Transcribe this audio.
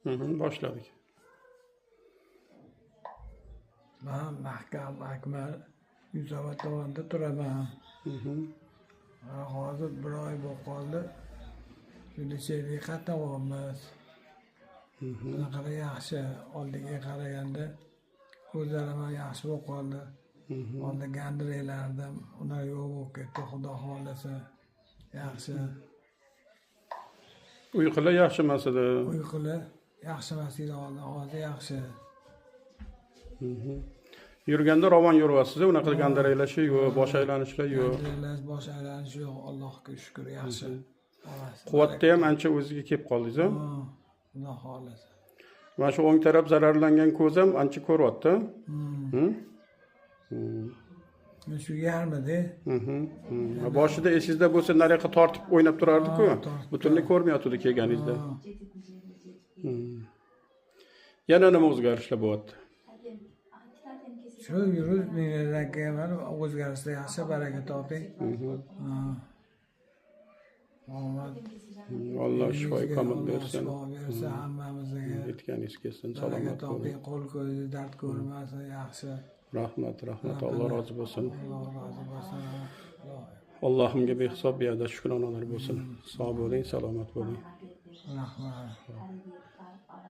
Boshladik. Men Mahkam Akmal Yunusobod tumanida turaman. Hozir bir oy bo'lib qoldi. Litseyga qatnayapmiz. Bunaqa yaxshi, oldiga qaraganda ko'zlarim ham yaxshi bo'lib qoldi. Oldin gandiraklardim, ular yo'q bo'lib ketdi, xudo xohlasa. Yaxshi. Uyqular yaxshi emas edi. Uyqular yaxshi emas edi, hozir yaxshi. Yurganda ravon yuryapsiz, unaqa gandiraklar yo'q, bosh aylanishlar yo'q. Gandiraklar, bosh aylanish yo'q, Allohga shukr, yaxshi. Quvvatda ham ancha o'ziga kelib qoldingiz. Xudo xohlasa. Mana shu o'ng taraf zararlangan ko'z ham ancha ko'ryapti. Shu yarmida. Boshida esingizda bo'lsa, nariyoqqa tortib o'ynab turardi-ku. Butunlay ko'rmayotdi kelganingizda. Yana nima o'zgarishlar bo'lyapti? Shu yurish menidan o'zgarishlar yaxshi, baraka toping. Alloh shifo kamol bersin. Hammamizga. Yetganingiz kelsin, salomat bo'ling. Qo'l ko'zi dard ko'rmasin, yaxshi. Rahmat, Alloh rozi bo'lsin. Alloh rozi bo'lsin. Allohimga behisob beadad shukronalar bo'lsin. Sog' bo'ling, salomat bo'ling. Rahmat.